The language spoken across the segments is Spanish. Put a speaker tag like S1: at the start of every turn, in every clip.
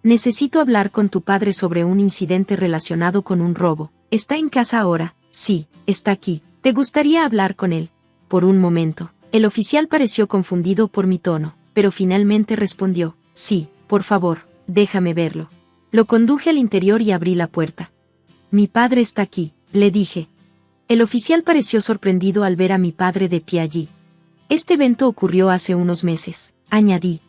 S1: Necesito hablar con tu padre sobre un incidente relacionado con un robo. ¿Está en casa ahora? Sí, está aquí. ¿Te gustaría hablar con él? Por un momento, el oficial pareció confundido por mi tono, pero finalmente respondió, sí, por favor, déjame verlo. Lo conduje al interior y abrí la puerta. Mi padre está aquí, le dije. El oficial pareció sorprendido al ver a mi padre de pie allí. Este evento ocurrió hace unos meses, añadí.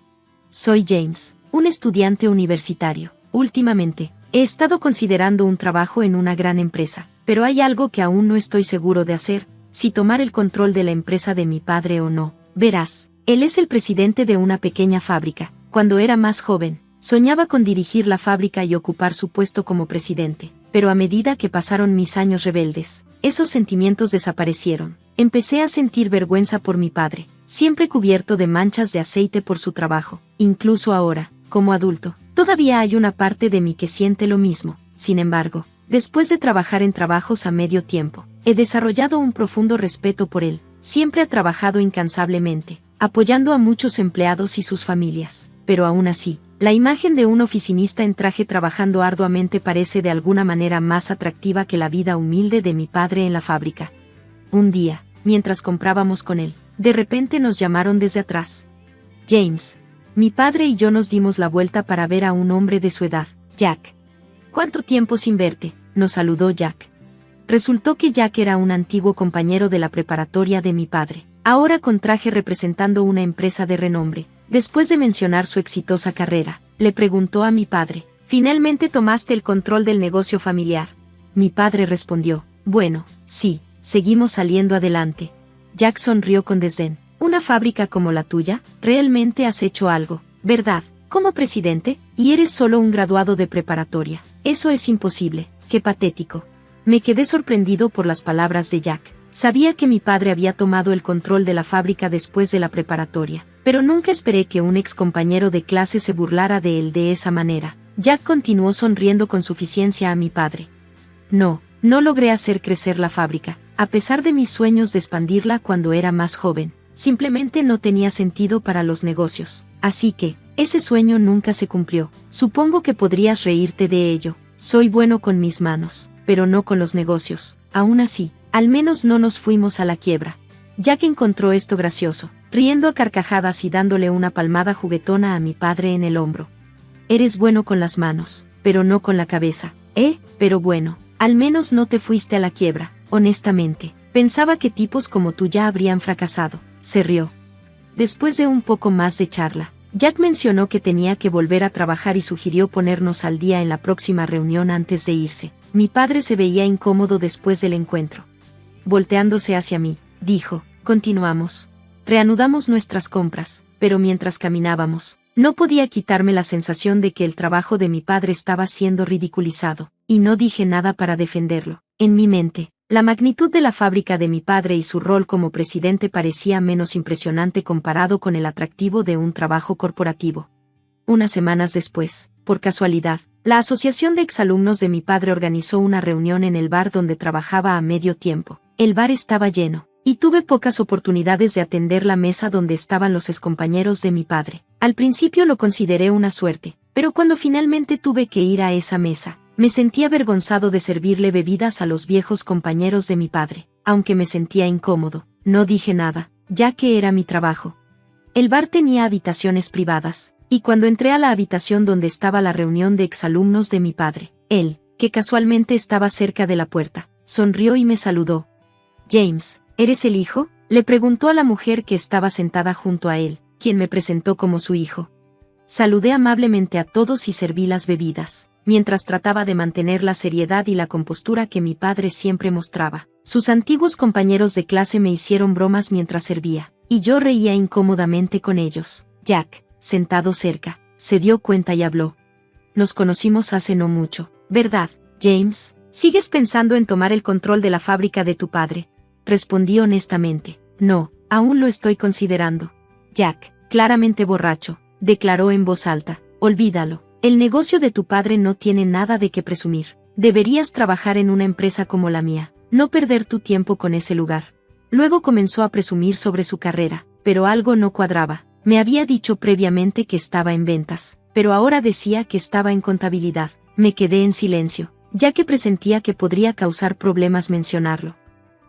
S1: Soy James, un estudiante universitario. Últimamente, he estado considerando un trabajo en una gran empresa, pero hay algo que aún no estoy seguro de hacer, si tomar el control de la empresa de mi padre o no. Verás, él es el presidente de una pequeña fábrica. Cuando era más joven, soñaba con dirigir la fábrica y ocupar su puesto como presidente, pero a medida que pasaron mis años rebeldes, esos sentimientos desaparecieron. Empecé a sentir vergüenza por mi padre, siempre cubierto de manchas de aceite por su trabajo. Incluso ahora, como adulto, todavía hay una parte de mí que siente lo mismo. Sin embargo, después de trabajar en trabajos a medio tiempo, he desarrollado un profundo respeto por él. Siempre ha trabajado incansablemente, apoyando a muchos empleados y sus familias. Pero aún así, la imagen de un oficinista en traje trabajando arduamente parece de alguna manera más atractiva que la vida humilde de mi padre en la fábrica. Un día, mientras comprábamos con él, de repente nos llamaron desde atrás. James. Mi padre y yo nos dimos la vuelta para ver a un hombre de su edad, Jack. ¿Cuánto tiempo sin verte?, nos saludó Jack. Resultó que Jack era un antiguo compañero de la preparatoria de mi padre, ahora con traje representando una empresa de renombre. Después de mencionar su exitosa carrera, le preguntó a mi padre, ¿finalmente tomaste el control del negocio familiar? Mi padre respondió, bueno, sí, seguimos saliendo adelante. Jack sonrió con desdén. ¿Una fábrica como la tuya? Realmente has hecho algo, ¿verdad? Como presidente, y eres solo un graduado de preparatoria. Eso es imposible. Qué patético. Me quedé sorprendido por las palabras de Jack. Sabía que mi padre había tomado el control de la fábrica después de la preparatoria, pero nunca esperé que un ex compañero de clase se burlara de él de esa manera. Jack continuó sonriendo con suficiencia a mi padre. No logré hacer crecer la fábrica, a pesar de mis sueños de expandirla cuando era más joven. Simplemente no tenía sentido para los negocios. Así que, ese sueño nunca se cumplió. Supongo que podrías reírte de ello. Soy bueno con mis manos, pero no con los negocios. Aún así, al menos no nos fuimos a la quiebra. Jack encontró esto gracioso, riendo a carcajadas y dándole una palmada juguetona a mi padre en el hombro. Eres bueno con las manos, pero no con la cabeza. Pero bueno, al menos no te fuiste a la quiebra. Honestamente, pensaba que tipos como tú ya habrían fracasado. Se rió. Después de un poco más de charla, Jack mencionó que tenía que volver a trabajar y sugirió ponernos al día en la próxima reunión antes de irse. Mi padre se veía incómodo después del encuentro. Volteándose hacia mí, dijo, continuamos. Reanudamos nuestras compras, pero mientras caminábamos, no podía quitarme la sensación de que el trabajo de mi padre estaba siendo ridiculizado, y no dije nada para defenderlo. En mi mente, la magnitud de la fábrica de mi padre y su rol como presidente parecía menos impresionante comparado con el atractivo de un trabajo corporativo. Unas semanas después, por casualidad, la asociación de exalumnos de mi padre organizó una reunión en el bar donde trabajaba a medio tiempo. El bar estaba lleno, y tuve pocas oportunidades de atender la mesa donde estaban los excompañeros de mi padre. Al principio lo consideré una suerte, pero cuando finalmente tuve que ir a esa mesa, me sentí avergonzado de servirle bebidas a los viejos compañeros de mi padre. Aunque me sentía incómodo, no dije nada, ya que era mi trabajo. El bar tenía habitaciones privadas, y cuando entré a la habitación donde estaba la reunión de exalumnos de mi padre, él, que casualmente estaba cerca de la puerta, sonrió y me saludó. James, ¿eres el hijo?, le preguntó a la mujer que estaba sentada junto a él, quien me presentó como su hijo. Saludé amablemente a todos y serví las bebidas, mientras trataba de mantener la seriedad y la compostura que mi padre siempre mostraba. Sus antiguos compañeros de clase me hicieron bromas mientras servía, y yo reía incómodamente con ellos. Jack, sentado cerca, se dio cuenta y habló. Nos conocimos hace no mucho, ¿verdad, James? ¿Sigues pensando en tomar el control de la fábrica de tu padre? Respondí honestamente. No, aún lo estoy considerando. Jack, claramente borracho, declaró en voz alta. Olvídalo. El negocio de tu padre no tiene nada de qué presumir. Deberías trabajar en una empresa como la mía, no perder tu tiempo con ese lugar. Luego comenzó a presumir sobre su carrera, pero algo no cuadraba. Me había dicho previamente que estaba en ventas, pero ahora decía que estaba en contabilidad. Me quedé en silencio, ya que presentía que podría causar problemas mencionarlo.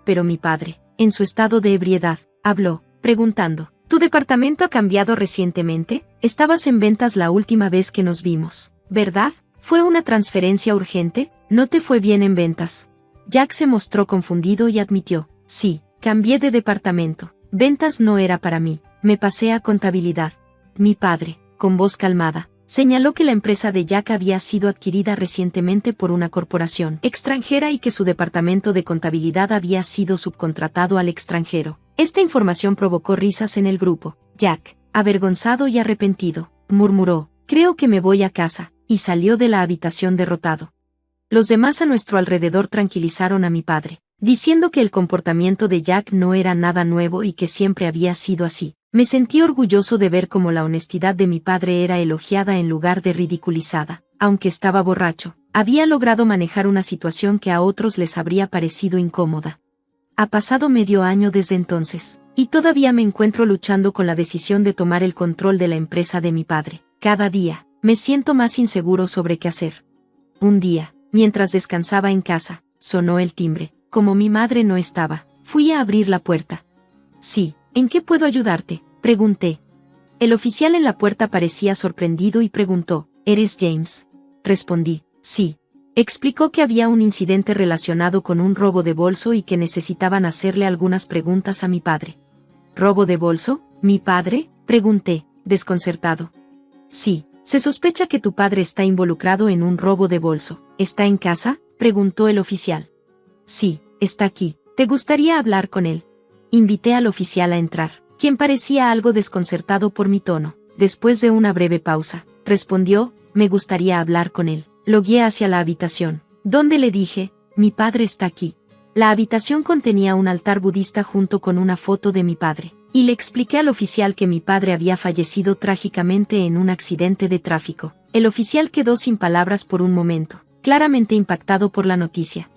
S1: Pero mi padre, en su estado de ebriedad, habló, preguntando, ¿tu departamento ha cambiado recientemente? Estabas en ventas la última vez que nos vimos, ¿verdad? ¿Fue una transferencia urgente? ¿No te fue bien en ventas? Jack se mostró confundido y admitió, sí, cambié de departamento. Ventas no era para mí, me pasé a contabilidad. Mi padre, con voz calmada, señaló que la empresa de Jack había sido adquirida recientemente por una corporación extranjera y que su departamento de contabilidad había sido subcontratado al extranjero. Esta información provocó risas en el grupo. Jack, avergonzado y arrepentido, murmuró, creo que me voy a casa, y salió de la habitación derrotado. Los demás a nuestro alrededor tranquilizaron a mi padre, diciendo que el comportamiento de Jack no era nada nuevo y que siempre había sido así. Me sentí orgulloso de ver cómo la honestidad de mi padre era elogiada en lugar de ridiculizada. Aunque estaba borracho, había logrado manejar una situación que a otros les habría parecido incómoda. Ha pasado medio año desde entonces, y todavía me encuentro luchando con la decisión de tomar el control de la empresa de mi padre. Cada día, me siento más inseguro sobre qué hacer. Un día, mientras descansaba en casa, sonó el timbre. Como mi madre no estaba, fui a abrir la puerta. Sí, ¿en qué puedo ayudarte?, pregunté. El oficial en la puerta parecía sorprendido y preguntó, ¿eres James? Respondí, sí. Explicó que había un incidente relacionado con un robo de bolso y que necesitaban hacerle algunas preguntas a mi padre. ¿Robo de bolso? ¿Mi padre?, pregunté, desconcertado. Sí, se sospecha que tu padre está involucrado en un robo de bolso. ¿Está en casa?, preguntó el oficial. Sí, está aquí. ¿Te gustaría hablar con él? Invité al oficial a entrar, quien parecía algo desconcertado por mi tono. Después de una breve pausa, respondió, me gustaría hablar con él. Lo guié hacia la habitación, donde le dije, mi padre está aquí. La habitación contenía un altar budista junto con una foto de mi padre, y le expliqué al oficial que mi padre había fallecido trágicamente en un accidente de tráfico. El oficial quedó sin palabras por un momento, claramente impactado por la noticia.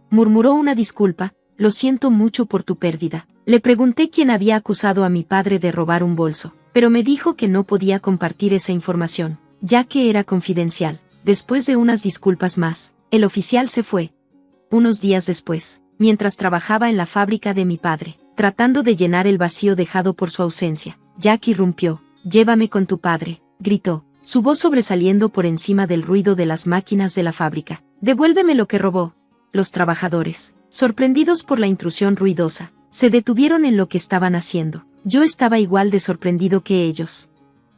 S1: Murmuró una disculpa, lo siento mucho por tu pérdida. Le pregunté quién había acusado a mi padre de robar un bolso, pero me dijo que no podía compartir esa información, ya que era confidencial. Después de unas disculpas más, el oficial se fue. Unos días después, mientras trabajaba en la fábrica de mi padre, tratando de llenar el vacío dejado por su ausencia, Jack irrumpió. Llévame con tu padre, gritó, su voz sobresaliendo por encima del ruido de las máquinas de la fábrica. Devuélveme lo que robó. Los trabajadores, sorprendidos por la intrusión ruidosa, se detuvieron en lo que estaban haciendo. Yo estaba igual de sorprendido que ellos.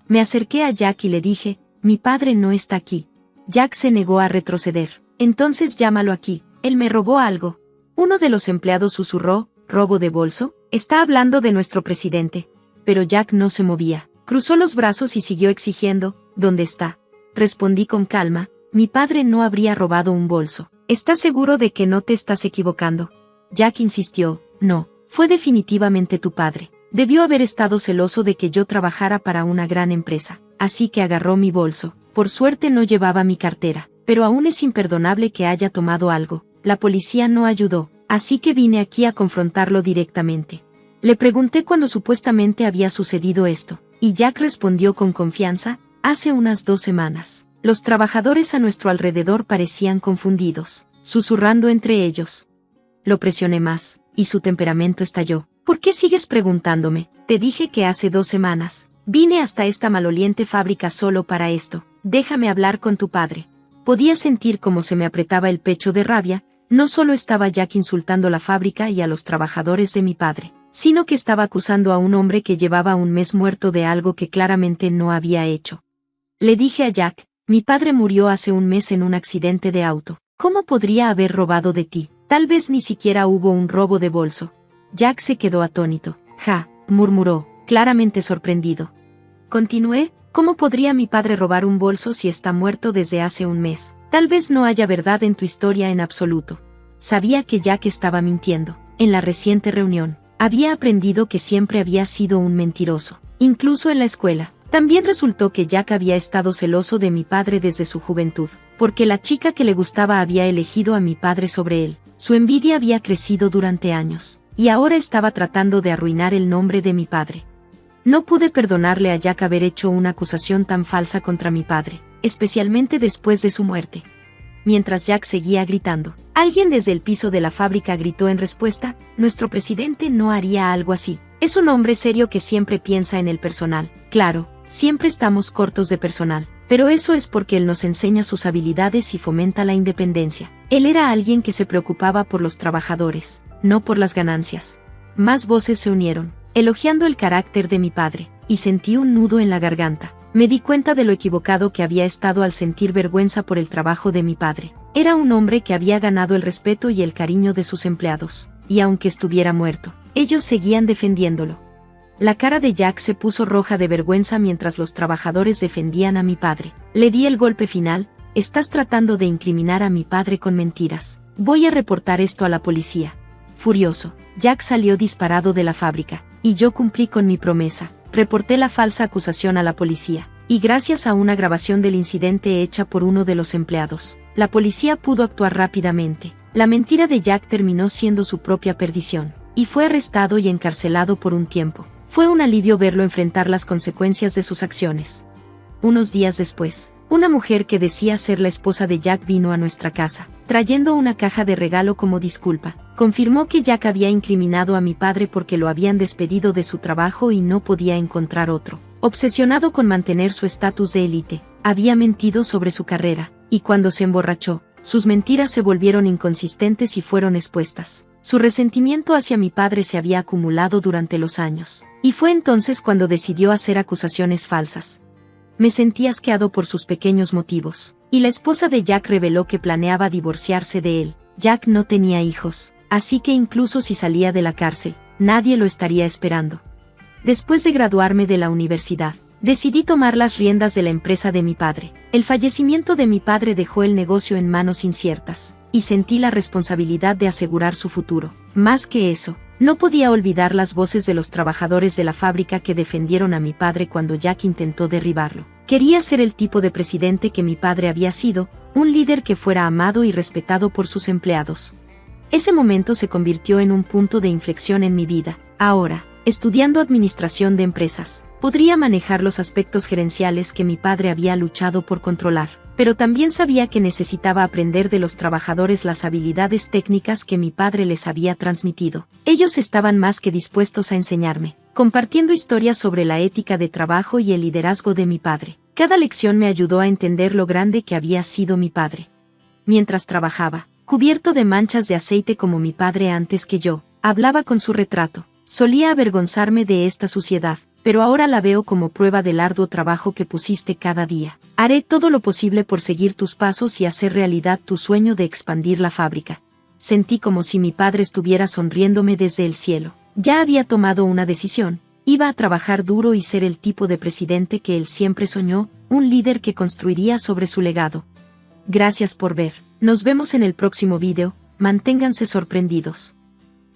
S1: Me acerqué a Jack y le dije, mi padre no está aquí. Jack se negó a retroceder. Entonces llámalo aquí, él me robó algo. Uno de los empleados susurró, ¿robo de bolso? Está hablando de nuestro presidente. Pero Jack no se movía. Cruzó los brazos y siguió exigiendo, ¿dónde está? Respondí con calma, mi padre no habría robado un bolso. ¿Estás seguro de que no te estás equivocando? Jack insistió, no, fue definitivamente tu padre. Debió haber estado celoso de que yo trabajara para una gran empresa, así que agarró mi bolso. Por suerte no llevaba mi cartera, pero aún es imperdonable que haya tomado algo. La policía no ayudó, así que vine aquí a confrontarlo directamente. Le pregunté cuándo supuestamente había sucedido esto, y Jack respondió con confianza, hace unas 2 semanas. Los trabajadores a nuestro alrededor parecían confundidos, susurrando entre ellos. Lo presioné más, y su temperamento estalló. ¿Por qué sigues preguntándome? Te dije que hace 2 semanas. Vine hasta esta maloliente fábrica solo para esto. Déjame hablar con tu padre. Podía sentir cómo se me apretaba el pecho de rabia. No solo estaba Jack insultando la fábrica y a los trabajadores de mi padre, sino que estaba acusando a un hombre que llevaba un mes muerto de algo que claramente no había hecho. Le dije a Jack, mi padre murió hace un mes en un accidente de auto. ¿Cómo podría haber robado de ti? Tal vez ni siquiera hubo un robo de bolso. Jack se quedó atónito. Ja, murmuró, claramente sorprendido. Continué, ¿cómo podría mi padre robar un bolso si está muerto desde hace un mes? Tal vez no haya verdad en tu historia en absoluto. Sabía que Jack estaba mintiendo. En la reciente reunión, había aprendido que siempre había sido un mentiroso, incluso en la escuela. También resultó que Jack había estado celoso de mi padre desde su juventud, porque la chica que le gustaba había elegido a mi padre sobre él. Su envidia había crecido durante años, y ahora estaba tratando de arruinar el nombre de mi padre. No pude perdonarle a Jack haber hecho una acusación tan falsa contra mi padre, especialmente después de su muerte. Mientras Jack seguía gritando, alguien desde el piso de la fábrica gritó en respuesta: nuestro presidente no haría algo así. Es un hombre serio que siempre piensa en el personal. Claro, siempre estamos cortos de personal, pero eso es porque él nos enseña sus habilidades y fomenta la independencia. Él era alguien que se preocupaba por los trabajadores, no por las ganancias. Más voces se unieron, elogiando el carácter de mi padre, y sentí un nudo en la garganta. Me di cuenta de lo equivocado que había estado al sentir vergüenza por el trabajo de mi padre. Era un hombre que había ganado el respeto y el cariño de sus empleados, y aunque estuviera muerto, ellos seguían defendiéndolo. La cara de Jack se puso roja de vergüenza mientras los trabajadores defendían a mi padre. Le di el golpe final: estás tratando de incriminar a mi padre con mentiras. Voy a reportar esto a la policía. Furioso, Jack salió disparado de la fábrica, y yo cumplí con mi promesa. Reporté la falsa acusación a la policía, y gracias a una grabación del incidente hecha por uno de los empleados, la policía pudo actuar rápidamente. La mentira de Jack terminó siendo su propia perdición, y fue arrestado y encarcelado por un tiempo. Fue un alivio verlo enfrentar las consecuencias de sus acciones. Unos días después, una mujer que decía ser la esposa de Jack vino a nuestra casa, trayendo una caja de regalo como disculpa. Confirmó que Jack había incriminado a mi padre porque lo habían despedido de su trabajo y no podía encontrar otro. Obsesionado con mantener su estatus de élite, había mentido sobre su carrera, y cuando se emborrachó, sus mentiras se volvieron inconsistentes y fueron expuestas. Su resentimiento hacia mi padre se había acumulado durante los años, y fue entonces cuando decidió hacer acusaciones falsas. Me sentí asqueado por sus pequeños motivos, y la esposa de Jack reveló que planeaba divorciarse de él. Jack no tenía hijos, así que incluso si salía de la cárcel, nadie lo estaría esperando. Después de graduarme de la universidad, decidí tomar las riendas de la empresa de mi padre. El fallecimiento de mi padre dejó el negocio en manos inciertas, y sentí la responsabilidad de asegurar su futuro. Más que eso, no podía olvidar las voces de los trabajadores de la fábrica que defendieron a mi padre cuando Jack intentó derribarlo. Quería ser el tipo de presidente que mi padre había sido, un líder que fuera amado y respetado por sus empleados. Ese momento se convirtió en un punto de inflexión en mi vida. Ahora, estudiando administración de empresas, podría manejar los aspectos gerenciales que mi padre había luchado por controlar, pero también sabía que necesitaba aprender de los trabajadores las habilidades técnicas que mi padre les había transmitido. Ellos estaban más que dispuestos a enseñarme, compartiendo historias sobre la ética de trabajo y el liderazgo de mi padre. Cada lección me ayudó a entender lo grande que había sido mi padre. Mientras trabajaba, cubierto de manchas de aceite como mi padre antes que yo, hablaba con su retrato. Solía avergonzarme de esta suciedad, pero ahora la veo como prueba del arduo trabajo que pusiste cada día. Haré todo lo posible por seguir tus pasos y hacer realidad tu sueño de expandir la fábrica. Sentí como si mi padre estuviera sonriéndome desde el cielo. Ya había tomado una decisión. Iba a trabajar duro y ser el tipo de presidente que él siempre soñó, un líder que construiría sobre su legado. Gracias por ver. Nos vemos en el próximo video. Manténganse sorprendidos.